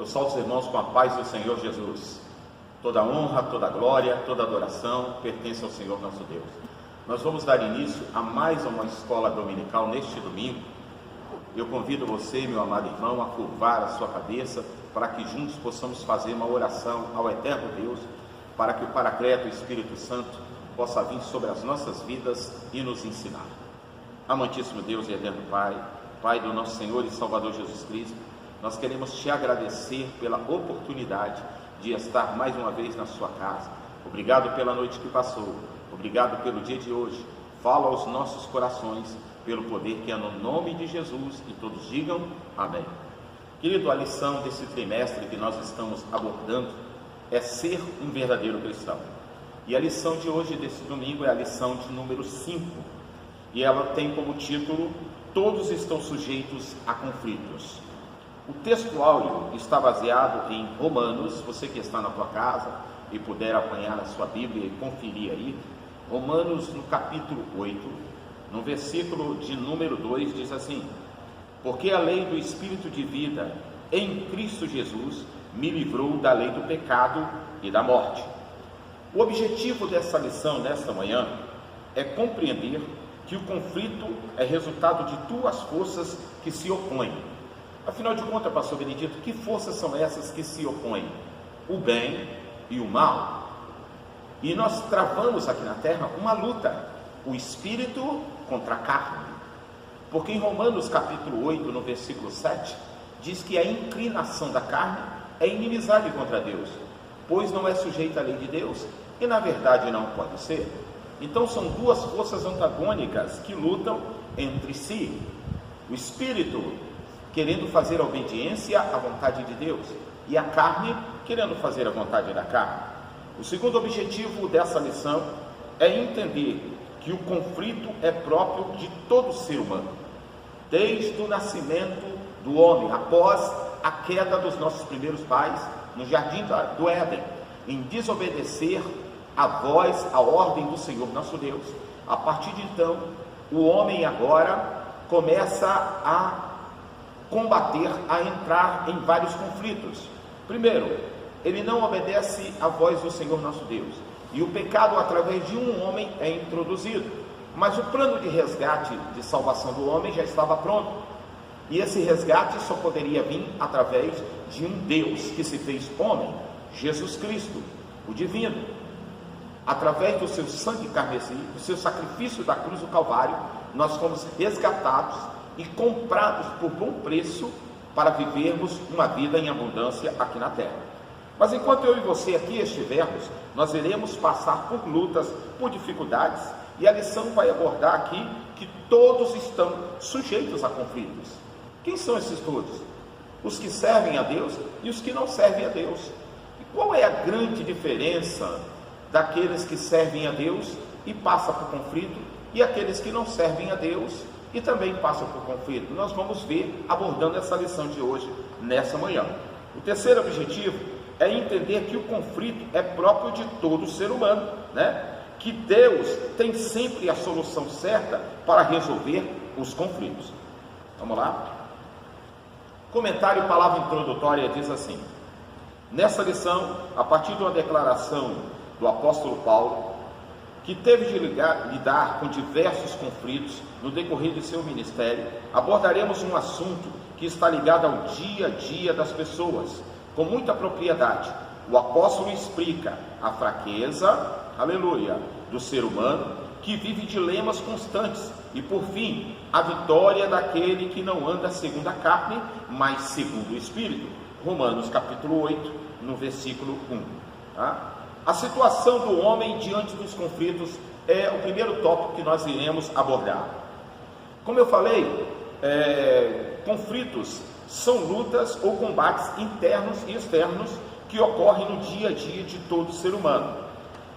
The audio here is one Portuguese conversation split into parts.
Eu saúdo os irmãos com a paz do Senhor Jesus. Toda honra, toda glória, toda adoração pertence ao Senhor nosso Deus. Nós vamos dar início a mais uma escola dominical neste domingo. Eu convido você, meu amado irmão, a curvar a sua cabeça para que juntos possamos fazer uma oração ao eterno Deus, para que o Paracleto, o Espírito Santo, possa vir sobre as nossas vidas e nos ensinar. Amantíssimo Deus e eterno Pai, Pai do nosso Senhor e Salvador Jesus Cristo, nós queremos te agradecer pela oportunidade de estar mais uma vez na sua casa. Obrigado pela noite que passou, obrigado pelo dia de hoje. Fala aos nossos corações pelo poder que é no nome de Jesus, e todos digam amém. Querido, a lição desse trimestre que nós estamos abordando é ser um verdadeiro cristão. E a lição de hoje, desse domingo, é a lição de número 5. E ela tem como título: Todos estão sujeitos a conflitos. O texto áureo está baseado em Romanos. Você que está na tua casa e puder apanhar a sua Bíblia e conferir aí, Romanos no capítulo 8, no versículo de número 2, diz assim: porque a lei do Espírito de vida em Cristo Jesus me livrou da lei do pecado e da morte. O objetivo dessa lição nesta manhã é compreender que o conflito é resultado de duas forças que se opõem. Afinal de contas, pastor Benedito, que forças são essas que se opõem? O bem e o mal. E nós travamos aqui na terra uma luta, o espírito contra a carne. Porque em Romanos capítulo 8, no versículo 7, diz que a inclinação da carne é inimizade contra Deus, pois não é sujeita à lei de Deus, e na verdade não pode ser. Então são duas forças antagônicas que lutam entre si. O espírito querendo fazer a obediência à vontade de Deus, e a carne querendo fazer a vontade da carne. O segundo objetivo dessa lição é entender que o conflito é próprio de todo ser humano, desde o nascimento do homem, após a queda dos nossos primeiros pais no jardim do Éden, em desobedecer a voz, a ordem do Senhor nosso Deus. A partir de então, o homem agora começa a combater, a entrar em vários conflitos. Primeiro, ele não obedece à voz do Senhor nosso Deus, e o pecado através de um homem é introduzido. Mas o plano de resgate, de salvação do homem já estava pronto, e esse resgate só poderia vir através de um Deus que se fez homem, Jesus Cristo, o divino. Através do seu sangue carmesim, do seu sacrifício da cruz do Calvário, nós fomos resgatados e comprados por bom preço para vivermos uma vida em abundância aqui na terra. Mas enquanto eu e você aqui estivermos, nós iremos passar por lutas, por dificuldades, e a lição vai abordar aqui que todos estão sujeitos a conflitos. Quem são esses todos? Os que servem a Deus e os que não servem a Deus. E qual é a grande diferença daqueles que servem a Deus e passam por conflito, e aqueles que não servem a Deus e também passam por conflito? Nós vamos ver abordando essa lição de hoje, nessa manhã. O terceiro objetivo é entender que o conflito é próprio de todo ser humano, que Deus tem sempre a solução certa para resolver os conflitos. Vamos lá? Comentário, palavra introdutória diz assim: nessa lição, a partir de uma declaração do apóstolo Paulo, que teve de lidar com diversos conflitos no decorrer de seu ministério, abordaremos um assunto que está ligado ao dia a dia das pessoas, com muita propriedade. O apóstolo explica a fraqueza, aleluia, do ser humano, que vive dilemas constantes, e por fim, a vitória daquele que não anda segundo a carne, mas segundo o Espírito. Romanos capítulo 8, no versículo 1. A situação do homem diante dos conflitos é o primeiro tópico que nós iremos abordar. Como eu falei, conflitos são lutas ou combates internos e externos que ocorrem no dia a dia de todo ser humano.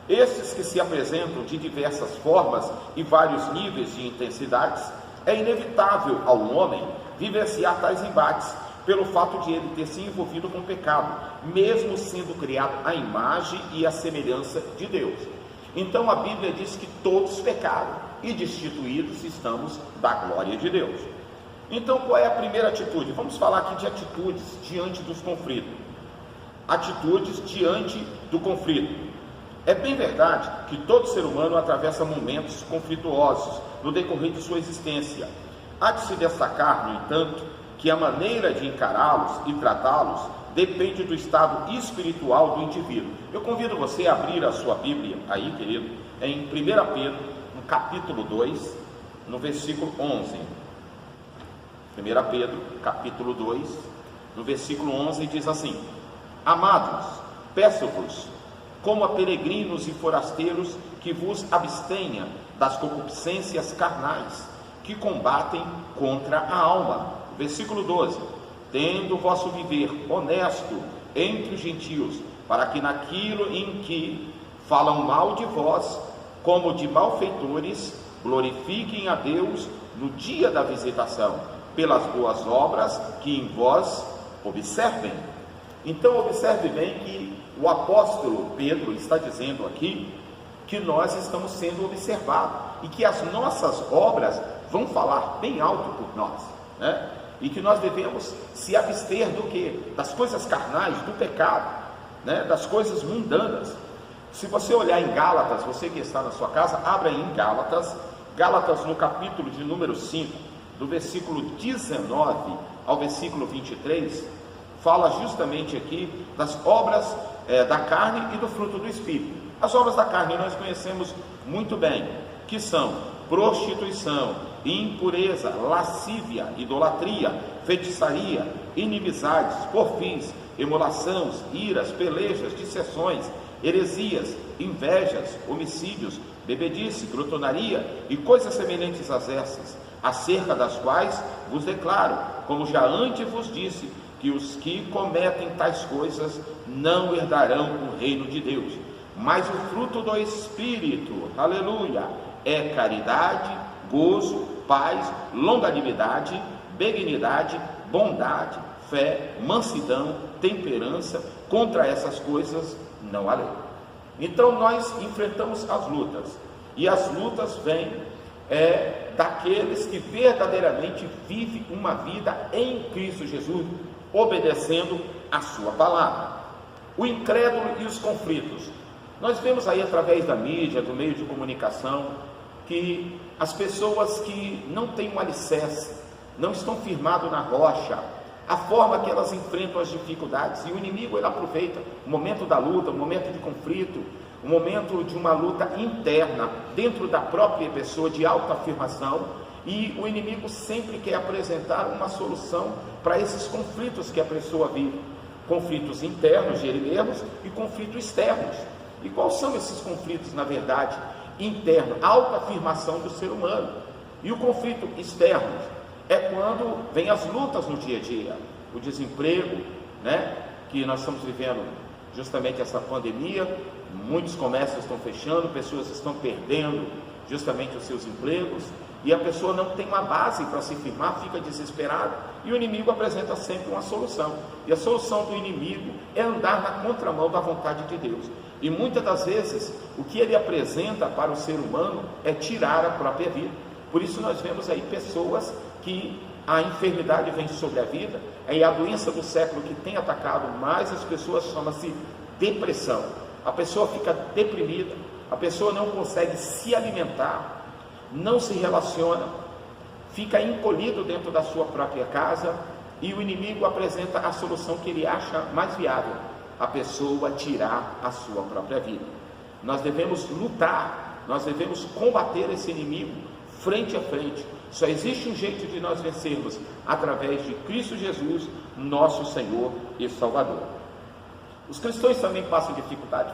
Esses que se apresentam de diversas formas e vários níveis de intensidades, é inevitável ao homem vivenciar tais embates, pelo fato de ele ter se envolvido com o pecado, mesmo sendo criado à imagem e à semelhança de Deus. Então a Bíblia diz que todos pecaram e destituídos estamos da glória de Deus. Então, qual é a primeira atitude? Vamos falar aqui de atitudes diante dos conflitos. Atitudes diante do conflito. É bem verdade que todo ser humano atravessa momentos conflituosos no decorrer de sua existência. Há de se destacar, no entanto, que a maneira de encará-los e tratá-los depende do estado espiritual do indivíduo. Eu convido você a abrir a sua Bíblia aí, querido, em 1 Pedro, no capítulo 2, no versículo 11. 1 Pedro, capítulo 2, no versículo 11, diz assim: Amados, peço-vos, como a peregrinos e forasteiros, que vos abstenha das concupiscências carnais, que combatem contra a alma. Versículo 12: Tendo o vosso viver honesto entre os gentios, para que naquilo em que falam mal de vós, como de malfeitores, glorifiquem a Deus no dia da visitação, pelas boas obras que em vós observem. Então observe bem que o apóstolo Pedro está dizendo aqui que nós estamos sendo observados e que as nossas obras vão falar bem alto por nós, né? E que nós devemos se abster do quê? Das coisas carnais, do pecado, né? Das coisas mundanas. Se você olhar em Gálatas, você que está na sua casa, abra aí em Gálatas no capítulo de número 5, do versículo 19 ao versículo 23, fala justamente aqui das obras da carne e do fruto do Espírito. As obras da carne nós conhecemos muito bem, que são prostituição, impureza, lascívia, idolatria, feitiçaria, inimizades, porfins, emulações, iras, pelejas, dissensões, heresias, invejas, homicídios, bebedice, glutonaria e coisas semelhantes a essas, acerca das quais vos declaro, como já antes vos disse, que os que cometem tais coisas não herdarão o reino de Deus. Mas o fruto do Espírito, aleluia, é caridade, gozo, paz, longanimidade, benignidade, bondade, fé, mansidão, temperança. Contra essas coisas não há lei. Então nós enfrentamos as lutas, e as lutas vêm daqueles que verdadeiramente vivem uma vida em Cristo Jesus, obedecendo a sua palavra. O incrédulo e os conflitos. Nós vemos aí através da mídia, do meio de comunicação, que as pessoas que não têm um alicerce, não estão firmados na rocha, a forma que elas enfrentam as dificuldades, e o inimigo ele aproveita o momento da luta, o momento de conflito, o momento de uma luta interna, dentro da própria pessoa, de autoafirmação, e o inimigo sempre quer apresentar uma solução para esses conflitos que a pessoa vive, conflitos internos de ele mesmo e conflitos externos. E quais são esses conflitos, na verdade? Interno, autoafirmação do ser humano. E o conflito externo é quando vem as lutas no dia a dia, o desemprego, né? Que nós estamos vivendo justamente essa pandemia, muitos comércios estão fechando, pessoas estão perdendo justamente os seus empregos, e a pessoa não tem uma base para se firmar, fica desesperada, e o inimigo apresenta sempre uma solução, e a solução do inimigo é andar na contramão da vontade de Deus, e muitas das vezes o que ele apresenta para o ser humano é tirar a própria vida. Por isso nós vemos aí pessoas que a enfermidade vem sobre a vida, e a doença do século que tem atacado mais as pessoas chama-se depressão. A pessoa fica deprimida, a pessoa não consegue se alimentar, não se relaciona, fica encolhido dentro da sua própria casa, e o inimigo apresenta a solução que ele acha mais viável: a pessoa tirar a sua própria vida. Nós devemos lutar, nós devemos combater esse inimigo frente a frente. Só existe um jeito de nós vencermos: através de Cristo Jesus, nosso Senhor e Salvador. Os cristãos também passam dificuldade?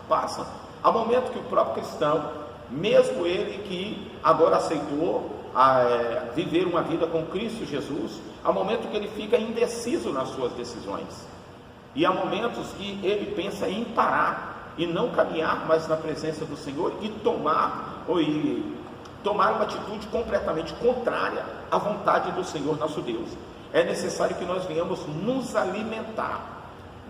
Passam. Há momento que o próprio cristão, mesmo ele que agora aceitou viver uma vida com Cristo Jesus, há momento que ele fica indeciso nas suas decisões, e há momentos que ele pensa em parar e não caminhar mais na presença do Senhor e tomar uma atitude completamente contrária à vontade do Senhor nosso Deus. É necessário que nós venhamos nos alimentar.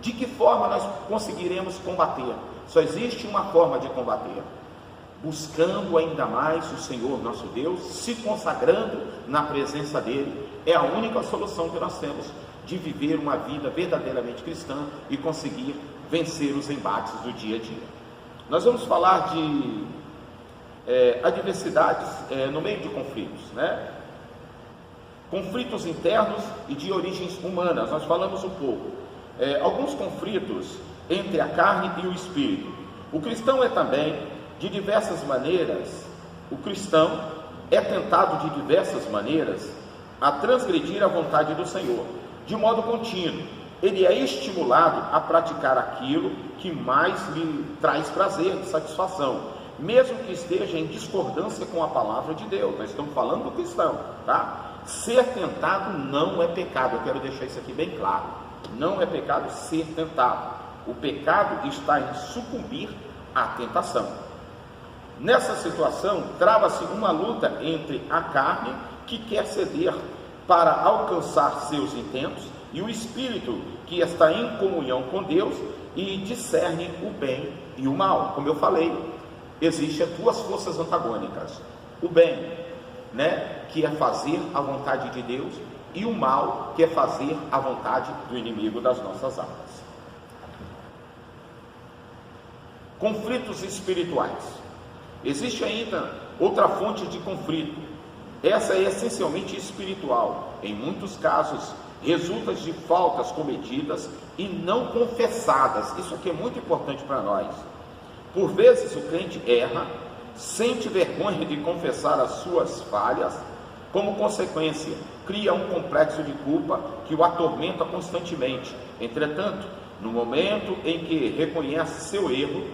De que forma nós conseguiremos combater? Só existe uma forma de combater: buscando ainda mais o Senhor nosso Deus, se consagrando na presença dele. É a única solução que nós temos de viver uma vida verdadeiramente cristã e conseguir vencer os embates do dia a dia. Nós vamos falar de adversidades no meio de conflitos, né? Conflitos internos e de origens humanas. Nós falamos um pouco. Alguns conflitos entre a carne e o espírito. O cristão é também, de diversas maneiras, o cristão é tentado de diversas maneiras a transgredir a vontade do Senhor, de modo contínuo. Ele é estimulado a praticar aquilo que mais lhe traz prazer e satisfação, mesmo que esteja em discordância com a palavra de Deus. Nós estamos falando do cristão, tá? Ser tentado não é pecado, eu quero deixar isso aqui bem claro. Não é pecado ser tentado. O pecado está em sucumbir à tentação. Nessa situação, trava-se uma luta entre a carne, que quer ceder para alcançar seus intentos, e o espírito, que está em comunhão com Deus e discerne o bem e o mal. Como eu falei, existem duas forças antagônicas: o bem, que é fazer a vontade de Deus, e o mal, que é fazer a vontade do inimigo das nossas almas. Conflitos espirituais. Existe ainda outra fonte de conflito. Essa é essencialmente espiritual. Em muitos casos, resulta de faltas cometidas e não confessadas. Isso aqui é muito importante para nós. Por vezes o crente erra, sente vergonha de confessar as suas falhas, como consequência, cria um complexo de culpa que o atormenta constantemente. Entretanto, no momento em que reconhece seu erro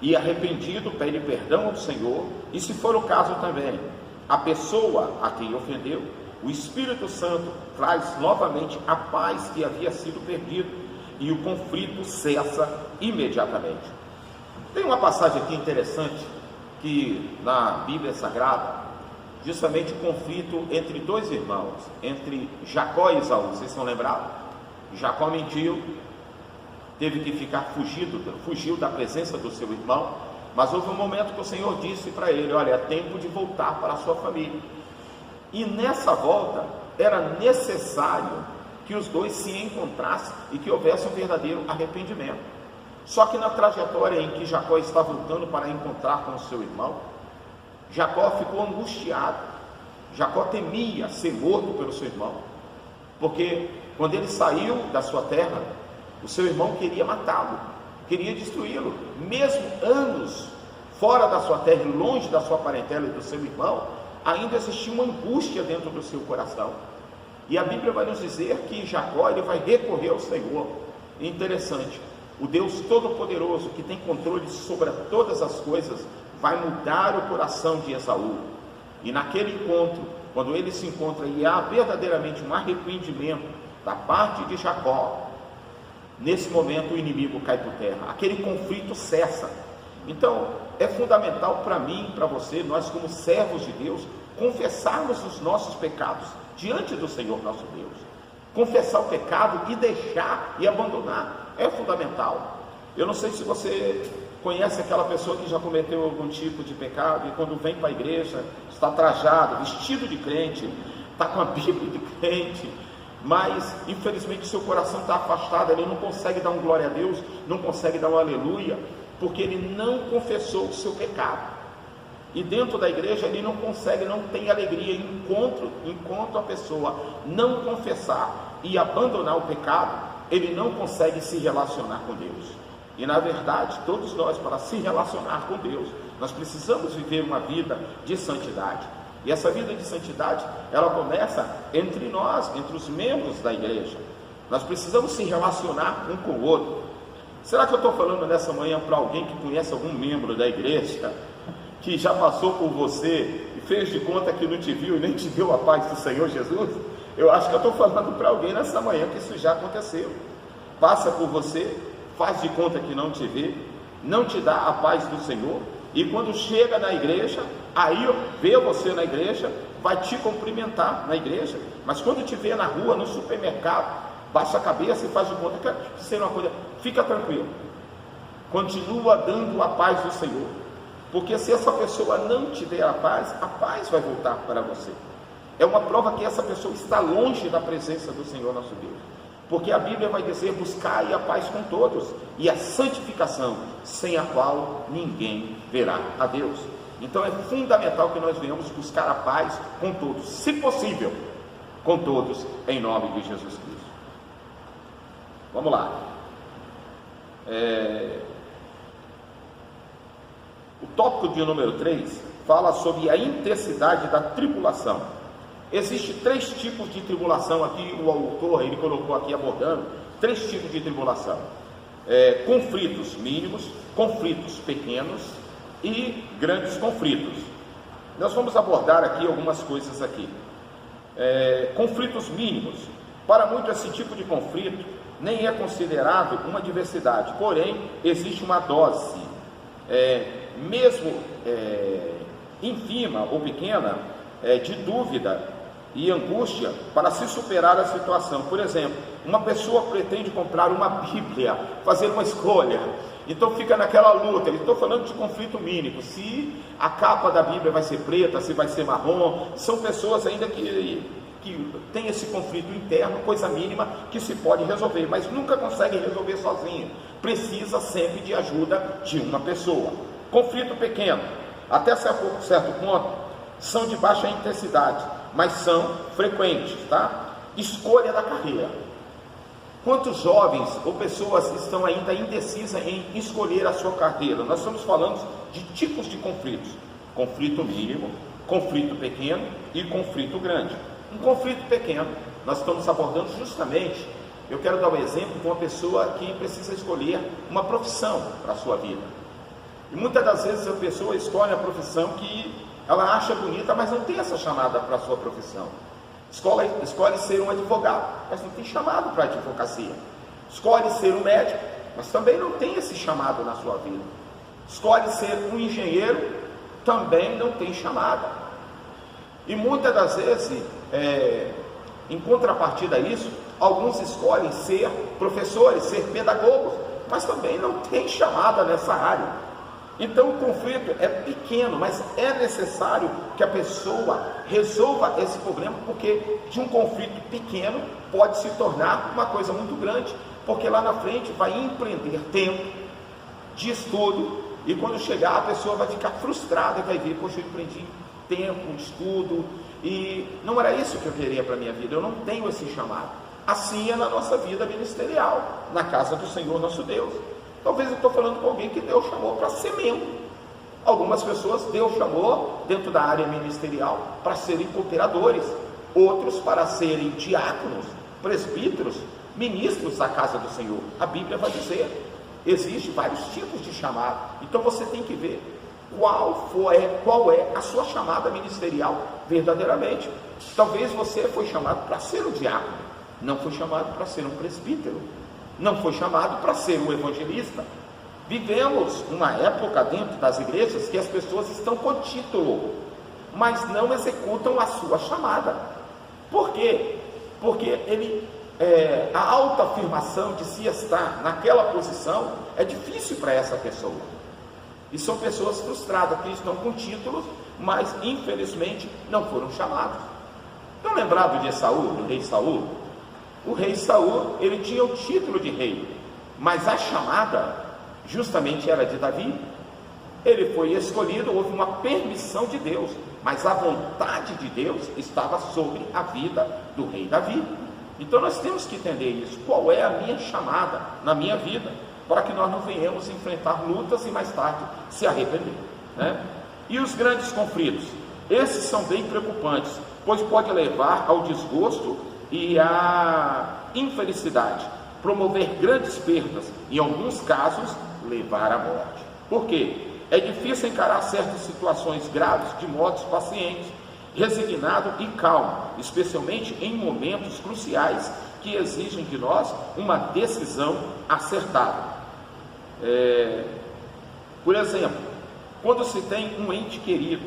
e arrependido pede perdão ao Senhor, e se for o caso também, a pessoa a quem ofendeu, o Espírito Santo traz novamente a paz que havia sido perdido, e o conflito cessa imediatamente. Tem uma passagem aqui interessante, que na Bíblia Sagrada, justamente o conflito entre dois irmãos, entre Jacó e Esaú. Vocês estão lembrados? Jacó mentiu, teve que ficar fugiu da presença do seu irmão, mas houve um momento que o Senhor disse para ele: olha, é tempo de voltar para a sua família. E nessa volta era necessário que os dois se encontrassem e que houvesse um verdadeiro arrependimento. Só que na trajetória em que Jacó está voltando para encontrar com o seu irmão, Jacó ficou angustiado. Jacó temia ser morto pelo seu irmão, porque quando ele saiu da sua terra, o seu irmão queria matá-lo, queria destruí-lo. Mesmo anos fora da sua terra, longe da sua parentela e do seu irmão, ainda existia uma angústia dentro do seu coração. E a Bíblia vai nos dizer que Jacó ele vai recorrer ao Senhor. E interessante, o Deus Todo-Poderoso, que tem controle sobre todas as coisas, vai mudar o coração de Esaú. E naquele encontro, quando ele se encontra e há verdadeiramente um arrependimento da parte de Jacó, nesse momento o inimigo cai por terra, aquele conflito cessa. Então é fundamental para mim, para você, nós como servos de Deus, confessarmos os nossos pecados diante do Senhor nosso Deus. Confessar o pecado e deixar e abandonar é fundamental. Eu não sei se você conhece aquela pessoa que já cometeu algum tipo de pecado e quando vem para a igreja está trajado, vestido de crente, está com a Bíblia de crente, mas infelizmente seu coração está afastado, ele não consegue dar um glória a Deus, não consegue dar um aleluia, porque ele não confessou o seu pecado. E dentro da igreja ele não consegue, não tem alegria. Enquanto a pessoa não confessar e abandonar o pecado, ele não consegue se relacionar com Deus. E na verdade, todos nós, para se relacionar com Deus, nós precisamos viver uma vida de santidade. E essa vida de santidade, ela começa entre nós, entre os membros da igreja. Nós precisamos se relacionar um com o outro. Será que eu estou falando nessa manhã para alguém que conhece algum membro da igreja, que já passou por você e fez de conta que não te viu e nem te deu a paz do Senhor Jesus? Eu acho que eu estou falando para alguém nessa manhã que isso já aconteceu. Passa por você, faz de conta que não te vê, não te dá a paz do Senhor, e quando chega na igreja, aí vê você na igreja, vai te cumprimentar na igreja, mas quando te vê na rua, no supermercado, baixa a cabeça e faz de conta que ser uma coisa. Fica tranquilo, continua dando a paz do Senhor. porque se essa pessoa não te der a paz vai voltar para você. É uma prova que essa pessoa está longe da presença do Senhor nosso Deus, porque a Bíblia vai dizer: buscai a paz com todos, e a santificação, sem a qual ninguém verá a Deus. Então é fundamental que nós venhamos buscar a paz com todos, se possível, com todos, em nome de Jesus Cristo. Vamos lá. O tópico de número 3 fala sobre a intensidade da tribulação. Existem 3 tipos de tribulação aqui, o autor ele colocou aqui abordando 3 tipos de tribulação: conflitos mínimos, conflitos pequenos e grandes conflitos. Nós vamos abordar aqui algumas coisas aqui. Conflitos mínimos. Para muitos esse tipo de conflito nem é considerado uma adversidade, porém existe uma dose, mesmo ínfima ou pequena, de dúvida e angústia para se superar a situação. Por exemplo, uma pessoa pretende comprar uma Bíblia, fazer uma escolha, então fica naquela luta. Eu estou falando de conflito mínimo, se a capa da Bíblia vai ser preta, se vai ser marrom. São pessoas ainda que tem esse conflito interno, coisa mínima que se pode resolver, mas nunca consegue resolver sozinho, precisa sempre de ajuda de uma pessoa. Conflito pequeno, até certo ponto, são de baixa intensidade, mas são frequentes, tá? Escolha da carreira. Quantos jovens ou pessoas estão ainda indecisas em escolher a sua carreira? Nós estamos falando de tipos de conflitos: conflito mínimo, conflito pequeno e conflito grande. Um conflito pequeno, nós estamos abordando justamente, eu quero dar um exemplo de uma pessoa que precisa escolher uma profissão para a sua vida. E muitas das vezes a pessoa escolhe a profissão que ela acha bonita, mas não tem essa chamada para a sua profissão. Escolhe ser um advogado, mas não tem chamado para a advocacia. Escolhe ser um médico, mas também não tem esse chamado na sua vida. Escolhe ser um engenheiro, também não tem chamada. E muitas das vezes, em contrapartida a isso, alguns escolhem ser professores, ser pedagogos, mas também não tem chamada nessa área. Então o conflito é pequeno, mas é necessário que a pessoa resolva esse problema, porque de um conflito pequeno pode se tornar uma coisa muito grande, porque lá na frente vai empreender tempo de estudo, e quando chegar a pessoa vai ficar frustrada e vai ver: poxa, eu empreendi tempo, estudo, e não era isso que eu queria para a minha vida, eu não tenho esse chamado. Assim é na nossa vida ministerial, na casa do Senhor nosso Deus. Talvez eu estou falando com alguém que Deus chamou para ser membro. Algumas pessoas Deus chamou dentro da área ministerial para serem cooperadores, outros para serem diáconos, presbíteros, ministros da casa do Senhor. A Bíblia vai dizer, existem vários tipos de chamado. Então você tem que ver qual é a sua chamada ministerial verdadeiramente. Talvez você foi chamado para ser um diácono, não foi chamado para ser um presbítero, não foi chamado para ser um evangelista. Vivemos uma época dentro das igrejas que as pessoas estão com título, mas não executam a sua chamada. Por quê? Porque a autoafirmação de se estar naquela posição é difícil para essa pessoa. E são pessoas frustradas que estão com títulos, mas infelizmente não foram chamados. Estão lembrados de Saul, do rei Saul? O rei Saul, ele tinha o título de rei, mas a chamada justamente era de Davi. Ele foi escolhido, houve uma permissão de Deus, mas a vontade de Deus estava sobre a vida do rei Davi. Então nós temos que entender isso. Qual é a minha chamada na minha vida, para que nós não venhamos enfrentar lutas e mais tarde se arrepender, né? E os grandes conflitos, esses são bem preocupantes, pois pode levar ao desgosto e à infelicidade, promover grandes perdas, em alguns casos levar à morte. Por quê? É difícil encarar certas situações graves de modo paciente, resignado e calmo, especialmente em momentos cruciais que exigem de nós uma decisão acertada. Por exemplo, quando se tem um ente querido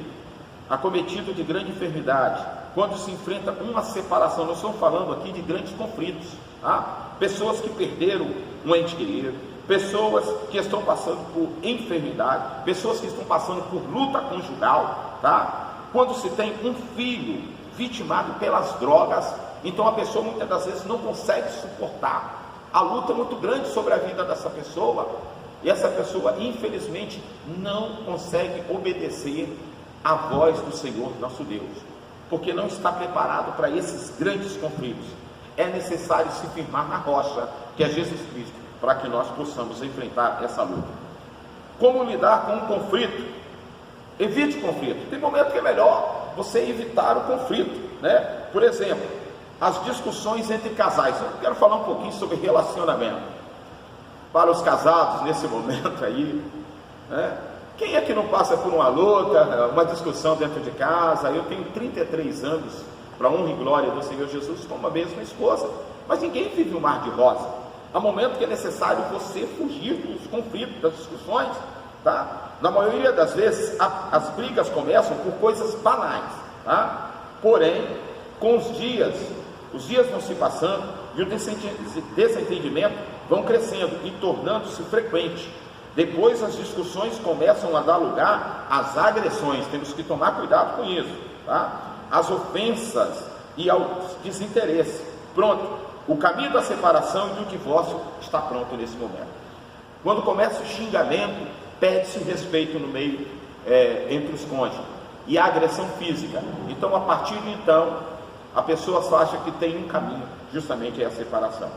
acometido de grande enfermidade, quando se enfrenta uma separação, nós estamos falando aqui de grandes conflitos, tá? Pessoas que perderam um ente querido, pessoas que estão passando por enfermidade, pessoas que estão passando por luta conjugal, tá? Quando se tem um filho vitimado pelas drogas, então a pessoa muitas das vezes não consegue suportar. A luta é muito grande sobre a vida dessa pessoa, e essa pessoa infelizmente não consegue obedecer à voz do Senhor nosso Deus, porque não está preparado para esses grandes conflitos. É necessário se firmar na rocha, que é Jesus Cristo, para que nós possamos enfrentar essa luta. Como lidar com o conflito? Evite o conflito. Tem momento que é melhor você evitar o conflito, né? Por exemplo, as discussões entre casais. Eu quero falar um pouquinho sobre relacionamento para os casados nesse momento aí, né? Quem é que não passa por uma luta, uma discussão dentro de casa? Eu tenho 33 anos, para honra e glória do Senhor Jesus, com uma mesma esposa, mas ninguém vive um mar de rosa. Há momento que é necessário você fugir dos conflitos, das discussões, tá? Na maioria das vezes, as brigas começam por coisas banais, tá? Porém, com os dias vão se passando e o desentendimento vão crescendo e tornando-se frequente. Depois as discussões começam a dar lugar às agressões. Temos que tomar cuidado com isso, tá? Às ofensas e ao desinteresse. Pronto, o caminho da separação e do divórcio está pronto nesse momento. Quando começa o xingamento, perde-se o respeito no meio entre os cônjuges e a agressão física. Então, a partir de então, a pessoa só acha que tem um caminho, justamente é a separação.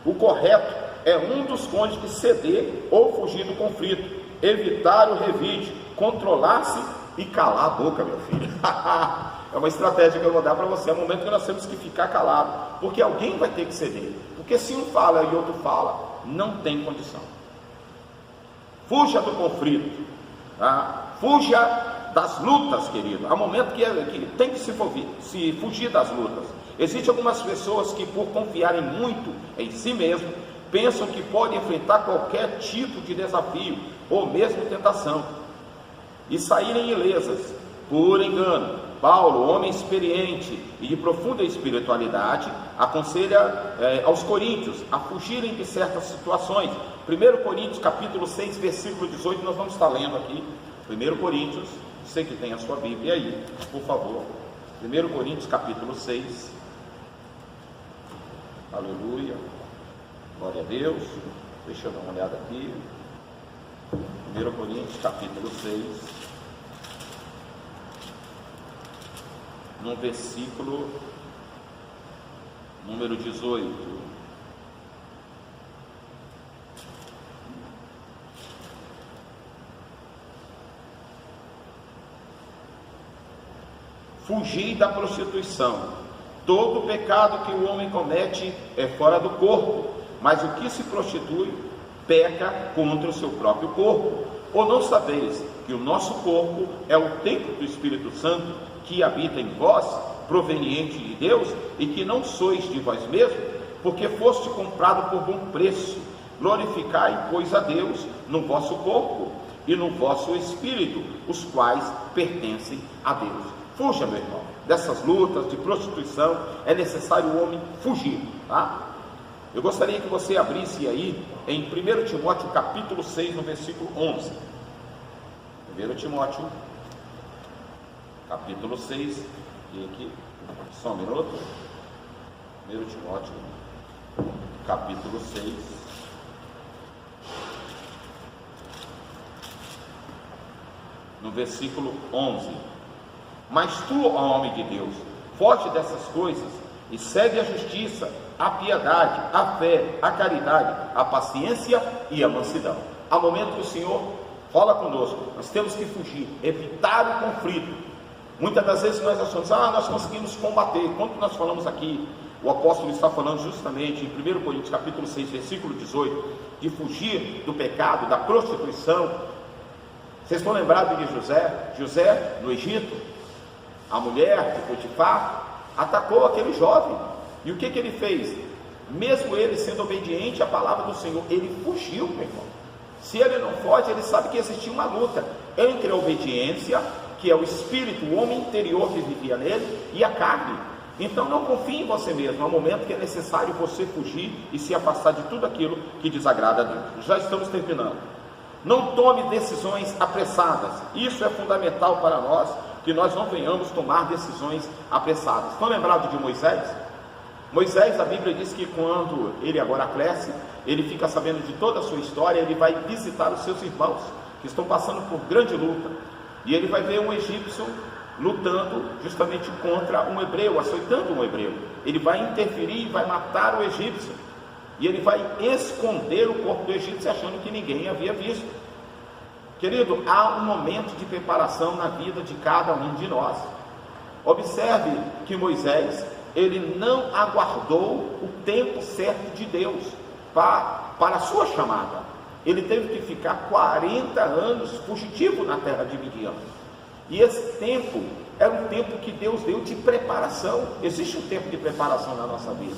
O correto é um dos cônjuges ceder ou fugir do conflito, evitar o revide, controlar-se e calar a boca, meu filho. É uma estratégia que eu vou dar para você. É o momento que nós temos que ficar calado, porque alguém vai ter que ceder. Porque se um fala e outro fala, não tem condição. Fuja do conflito, tá? Fuja das lutas, querido. Há momento que tem que se fugir das lutas. Existem algumas pessoas que, por confiarem muito em si mesmo, pensam que podem enfrentar qualquer tipo de desafio ou mesmo tentação e saírem ilesas por engano. Paulo, homem experiente e de profunda espiritualidade, aconselha aos coríntios a fugirem de certas situações. 1 Coríntios capítulo 6, versículo 18, nós vamos estar lendo aqui. 1 Coríntios, você que tem a sua Bíblia aí, por favor. 1 Coríntios capítulo 6. Aleluia, glória a Deus. Deixa eu dar uma olhada aqui. 1 Coríntios capítulo 6, no versículo número 18. Fugir da prostituição. Todo pecado que o homem comete é fora do corpo, mas o que se prostitui peca contra o seu próprio corpo. Ou não sabeis que o nosso corpo é o templo do Espírito Santo que habita em vós, proveniente de Deus, e que não sois de vós mesmos, porque foste comprado por bom preço. Glorificai, pois, a Deus no vosso corpo e no vosso espírito, os quais pertencem a Deus. Fuja, meu irmão, dessas lutas de prostituição. É necessário o homem fugir, tá? Eu gostaria que você abrisse aí em 1 Timóteo capítulo 6, no versículo 11. 1 Timóteo capítulo 6, e aqui, só um minuto. 1 Timóteo capítulo 6, no versículo 11. Mas tu, ó homem de Deus, foge dessas coisas e segue a justiça, a piedade, a fé, a caridade, a paciência e a mansidão. Há momento que o Senhor fala conosco, nós temos que fugir, evitar o conflito. Muitas das vezes nós achamos, nós conseguimos combater. Quando nós falamos aqui, o apóstolo está falando justamente em 1 Coríntios capítulo 6, versículo 18, de fugir do pecado, da prostituição. Vocês estão lembrados de José? José, no Egito, a mulher de Potifar atacou aquele jovem, e o que ele fez? Mesmo ele sendo obediente à palavra do Senhor, ele fugiu, meu irmão. Se ele não foge, ele sabe que existia uma luta entre a obediência, que é o espírito, o homem interior que vivia nele, e a carne. Então não confie em você mesmo, é um momento que é necessário você fugir e se afastar de tudo aquilo que desagrada a Deus. Já estamos terminando. Não tome decisões apressadas, isso é fundamental para nós, que nós não venhamos tomar decisões apressadas. Estão lembrados de Moisés? Moisés, a Bíblia diz que quando ele agora cresce, ele fica sabendo de toda a sua história, ele vai visitar os seus irmãos, que estão passando por grande luta, e ele vai ver um egípcio lutando justamente contra um hebreu, açoitando um hebreu. Ele vai interferir e vai matar o egípcio, e ele vai esconder o corpo do egípcio achando que ninguém havia visto. Querido, há um momento de preparação na vida de cada um de nós. Observe que Moisés, ele não aguardou o tempo certo de Deus para a sua chamada. Ele teve que ficar 40 anos fugitivo na terra de Midian. E esse tempo era um tempo que Deus deu de preparação. Existe um tempo de preparação na nossa vida.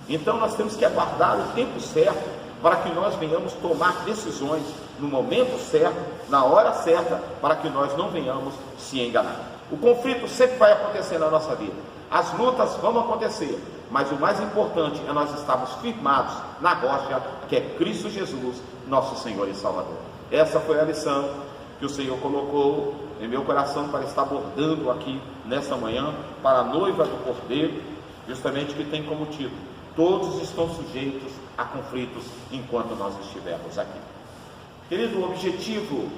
Então nós temos que aguardar o tempo certo para que nós venhamos tomar decisões no momento certo, na hora certa, para que nós não venhamos se enganar. O conflito sempre vai acontecer na nossa vida. As lutas vão acontecer, mas o mais importante é nós estarmos firmados na rocha que é Cristo Jesus, nosso Senhor e Salvador. Essa foi a lição que o Senhor colocou em meu coração para estar abordando aqui nessa manhã para a noiva do Cordeiro, justamente que tem como título: todos estão sujeitos a conflitos enquanto nós estivermos aqui. Querido, o objetivo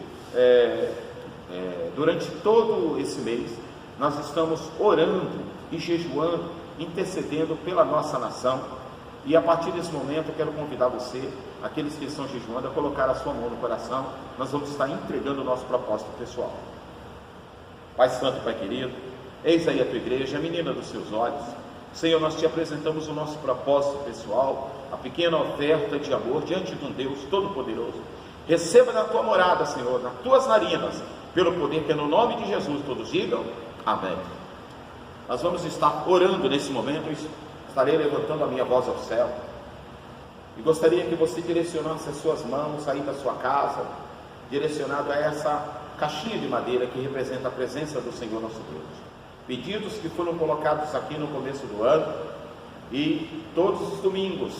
durante todo esse mês, nós estamos orando e jejuando, intercedendo pela nossa nação, e a partir desse momento eu quero convidar você, aqueles que estão jejuando, a colocar a sua mão no coração. Nós vamos estar entregando o nosso propósito pessoal. Pai Santo, Pai querido, eis aí a tua igreja, a menina dos seus olhos. Senhor, nós te apresentamos o nosso propósito pessoal, a pequena oferta de amor diante de um Deus Todo-Poderoso. Receba na tua morada, Senhor, nas tuas narinas, pelo poder que é no nome de Jesus, todos digam amém. Nós vamos estar orando nesse momento, estarei levantando a minha voz ao céu, e gostaria que você direcionasse as suas mãos aí da sua casa, direcionado a essa caixinha de madeira que representa a presença do Senhor nosso Deus. Pedidos que foram colocados aqui no começo do ano, e todos os domingos,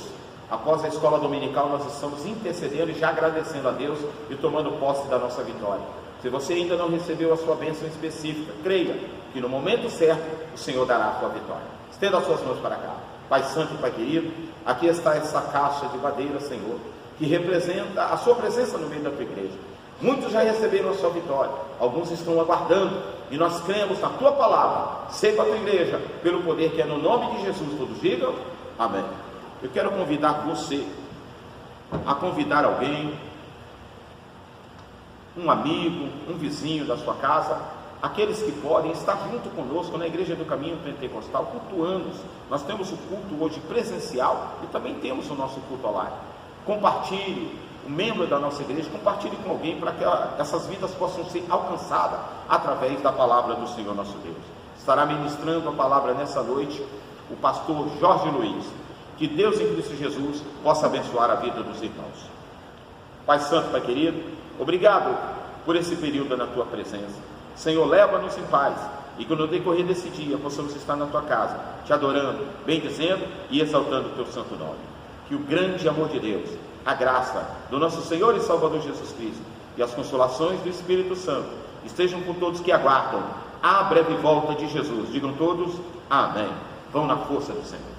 após a escola dominical, nós estamos intercedendo e já agradecendo a Deus e tomando posse da nossa vitória. Se você ainda não recebeu a sua bênção específica, creia que no momento certo o Senhor dará a sua vitória. Estenda as suas mãos para cá. Pai Santo e Pai querido, aqui está essa caixa de madeira, Senhor, que representa a sua presença no meio da tua igreja. Muitos já receberam a sua vitória, alguns estão aguardando, e nós cremos na tua palavra. Seja a tua igreja, pelo poder que é no nome de Jesus, todos digam amém. Eu quero convidar você a convidar alguém, um amigo, um vizinho da sua casa, aqueles que podem estar junto conosco na Igreja do Caminho Pentecostal, cultuando. Nós temos o culto hoje presencial e também temos o nosso culto online. Compartilhe, um membro da nossa igreja, compartilhe com alguém para que essas vidas possam ser alcançadas através da palavra do Senhor nosso Deus. Estará ministrando a palavra nessa noite o pastor Jorge Luiz. Que Deus em Cristo Jesus possa abençoar a vida dos irmãos. Pai Santo, Pai querido, obrigado por esse período na tua presença. Senhor, leva-nos em paz, e que no decorrer desse dia possamos estar na tua casa, te adorando, bendizendo e exaltando o teu santo nome. Que o grande amor de Deus, a graça do nosso Senhor e Salvador Jesus Cristo e as consolações do Espírito Santo estejam com todos que aguardam a breve volta de Jesus. Digam todos amém. Vão na força do Senhor.